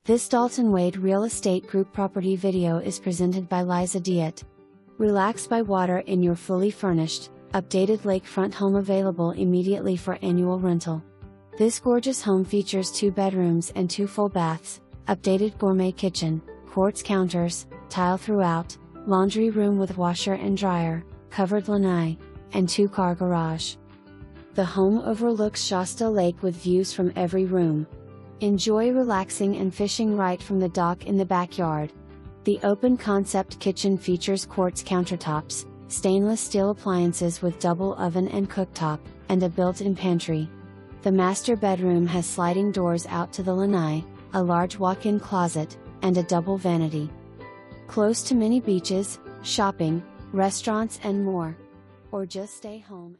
This Dalton Wade Real Estate Group property video is presented by Liza Diet. Relax by water in your fully furnished, updated lakefront home available immediately for annual rental. This gorgeous home features 2 bedrooms and 2 full baths, updated gourmet kitchen, quartz counters, tile throughout, laundry room with washer and dryer, covered lanai, and 2-car garage. The home overlooks Shasta Lake with views from every room. Enjoy relaxing and fishing right from the dock in the backyard. The open concept kitchen features quartz countertops, stainless steel appliances with double oven and cooktop, and a built-in pantry. The master bedroom has sliding doors out to the lanai, a large walk-in closet, and a double vanity. Close to many beaches, shopping, restaurants and more. Or just stay home.